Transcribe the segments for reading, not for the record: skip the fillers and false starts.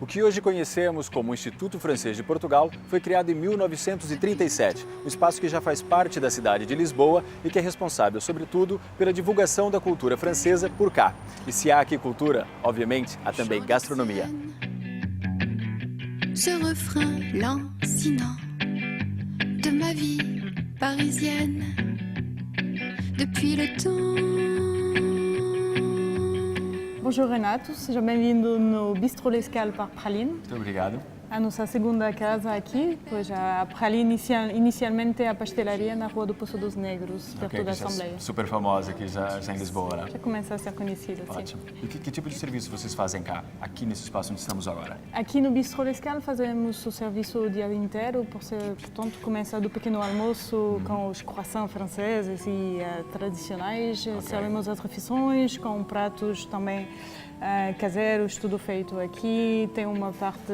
que hoje conhecemos como Instituto Francês de Portugal foi criado em 1937, um espaço que já faz parte da cidade de Lisboa e que é responsável, sobretudo, pela divulgação da cultura francesa por cá. E se há aqui cultura, obviamente, há também gastronomia. Ce refrain lancinant de ma vie parisienne depuis le temps. Bonjour Renato, seja bem-vindo no Bistro L'Escale par Praline. Muito obrigado. A nossa segunda casa aqui, pois a Praline inicialmente é a pastelaria na Rua do Poço dos Negros, perto da Assembleia. Super famosa aqui já em Lisboa, né? Já começa a ser conhecida, sim. Ótimo. E que tipo de serviço vocês fazem cá, aqui nesse espaço onde estamos agora? Aqui no Bistro L'Escale fazemos o serviço o dia inteiro, portanto começa do pequeno almoço com os croissants franceses e tradicionais, servemos as refeições com pratos também caseiros, tudo feito aqui. Tem uma parte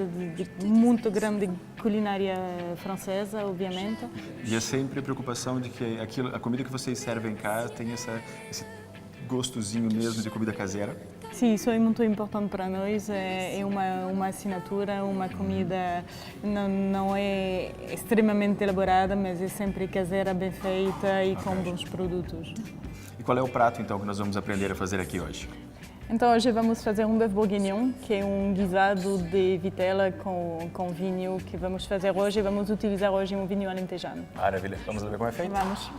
muito grande de culinária francesa, obviamente. E é sempre a preocupação de que a comida que vocês servem cá tem esse gostozinho mesmo de comida caseira? Sim, isso é muito importante para nós. É uma assinatura, uma comida não é extremamente elaborada, mas é sempre caseira, bem feita e com bons produtos. E qual é o prato, então, que nós vamos aprender a fazer aqui hoje? Então hoje vamos fazer um bœuf bourguignon, que é um guisado de vitela com vinho que vamos fazer hoje e vamos utilizar hoje um vinho alentejano. Maravilha. Vamos ver como é feito? Vamos.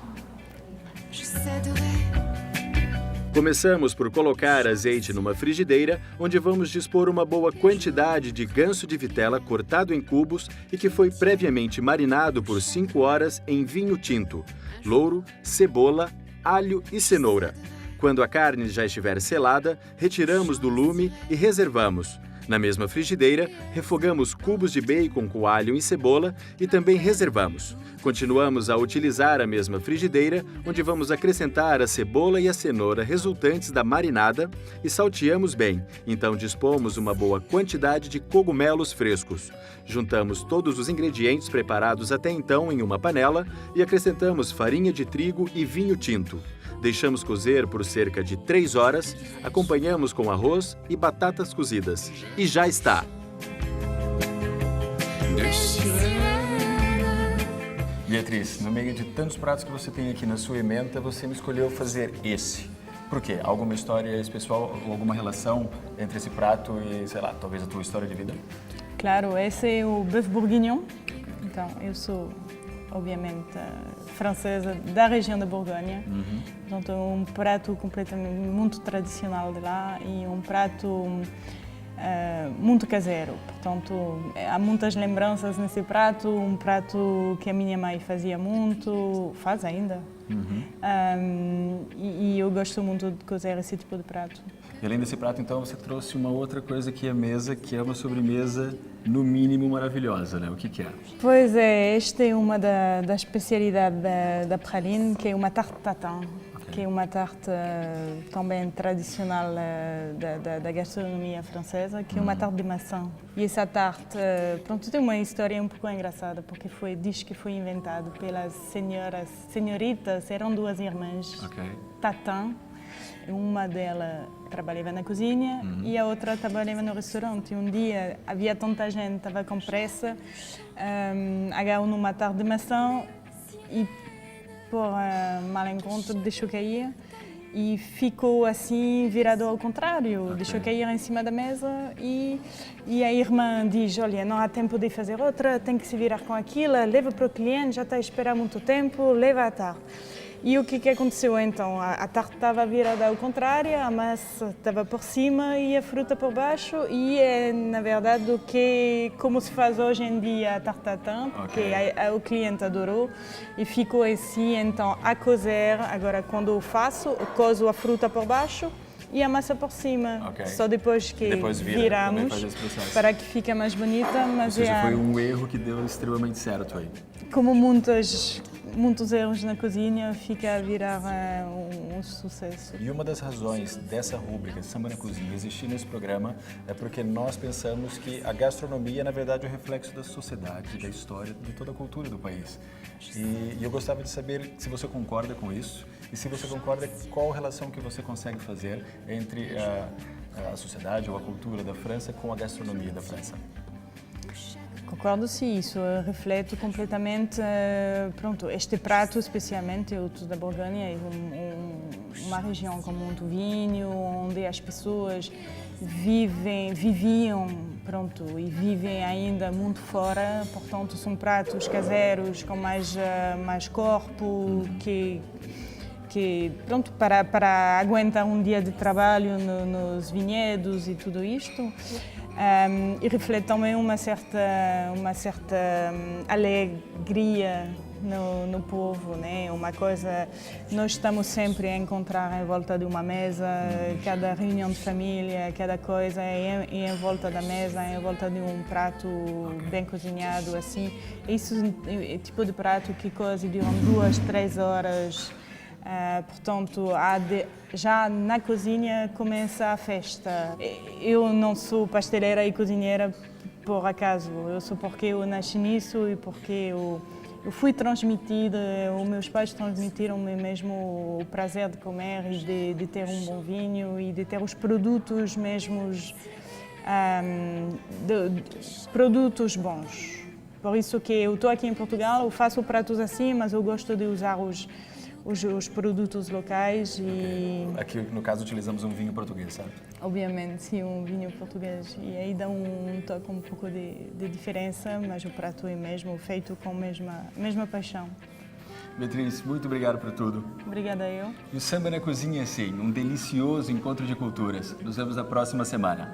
Começamos por colocar azeite numa frigideira, onde vamos dispor uma boa quantidade de ganso de vitela cortado em cubos e que foi previamente marinado por 5 horas em vinho tinto, louro, cebola, alho e cenoura. Quando a carne já estiver selada, retiramos do lume e reservamos. Na mesma frigideira, refogamos cubos de bacon com alho e cebola e também reservamos. Continuamos a utilizar a mesma frigideira, onde vamos acrescentar a cebola e a cenoura resultantes da marinada e salteamos bem. Então dispomos uma boa quantidade de cogumelos frescos. Juntamos todos os ingredientes preparados até então em uma panela e acrescentamos farinha de trigo e vinho tinto. Deixamos cozer por cerca de 3 horas, acompanhamos com arroz e batatas cozidas. E já está! Beatriz, no meio de tantos pratos que você tem aqui na sua ementa, você me escolheu fazer esse. Por quê? Alguma história especial, alguma relação entre esse prato e, sei lá, talvez a tua história de vida? Claro, esse é o bœuf bourguignon. Então, eu sou, obviamente, francesa da região da Borgonha. Portanto, é um prato completamente muito tradicional de lá e um prato muito caseiro. Portanto, há muitas lembranças nesse prato, um prato que a minha mãe fazia muito, faz ainda. E eu gosto muito de cozer esse tipo de prato. E além desse prato, então, você trouxe uma outra coisa aqui à mesa, que é uma sobremesa, no mínimo, maravilhosa, né? O que é? Pois é, esta é uma da especialidade da Praline, que é uma tarte tatin, que é uma tarte também tradicional da gastronomia francesa, que é uma tarte de maçã. E essa tarte, pronto, tem uma história um pouco engraçada, porque diz que foi inventado pelas senhoritas, eram 2 irmãs, Tatin. Uma delas trabalhava na cozinha e a outra trabalhava no restaurante. Um dia havia tanta gente, estava com pressa, agarrou numa tarte de maçã e, por mal encontro, deixou cair e ficou assim virado ao contrário, deixou cair em cima da mesa e a irmã diz, olha, não há tempo de fazer outra, tem que se virar com aquilo, leva para o cliente, já está a esperar muito tempo, leva a tarte. E o que aconteceu então? A tarte estava virada ao contrário, a massa estava por cima e a fruta por baixo e é, na verdade, como se faz hoje em dia a tarte tatin, que o cliente adorou e ficou assim, então, a cozer. Agora, quando eu faço, eu cozo a fruta por baixo e a massa por cima. Só depois que viramos, para que fique mais bonita. Mas ou seja, foi um erro que deu extremamente certo aí. Como muitos erros na cozinha, fica a virar um sucesso. E uma das razões dessa rúbrica, Samba na Cozinha, existir nesse programa é porque nós pensamos que a gastronomia é, na verdade, o reflexo da sociedade, da história, de toda a cultura do país. E eu gostava de saber se você concorda com isso e se você concorda, qual relação que você consegue fazer entre a sociedade ou a cultura da França com a gastronomia da França? Concordo, sim, isso reflete completamente, pronto, este prato especialmente, o Tour da Borgonha, é uma região com muito vinho, onde as pessoas viviam, pronto, e vivem ainda muito fora, portanto são pratos caseiros com mais corpo, que pronto, para aguentar um dia de trabalho nos vinhedos e tudo isto. E reflete também uma certa alegria no povo, né? Uma coisa, nós estamos sempre a encontrar em volta de uma mesa, cada reunião de família, cada coisa é em volta da mesa, em volta de um prato bem cozinhado, assim. Isso é o tipo de prato que cozinha durante 2, 3 horas. Portanto, já na cozinha começa a festa. Eu não sou pasteleira e cozinheira por acaso, eu sou porque eu nasci nisso e porque eu fui transmitida, os meus pais transmitiram-me mesmo o prazer de comer e de ter um bom vinho e de ter os produtos mesmos, produtos bons. Por isso que eu estou aqui em Portugal, eu faço pratos assim, mas eu gosto de usar os produtos locais e... Aqui, no caso, utilizamos um vinho português, certo? Obviamente, sim, um vinho português. E aí dá um toque um pouco de diferença, mas o prato é mesmo feito com a mesma paixão. Beatriz, muito obrigado por tudo. Obrigada eu. E o Samba na Cozinha, sim, um delicioso encontro de culturas. Nos vemos na próxima semana.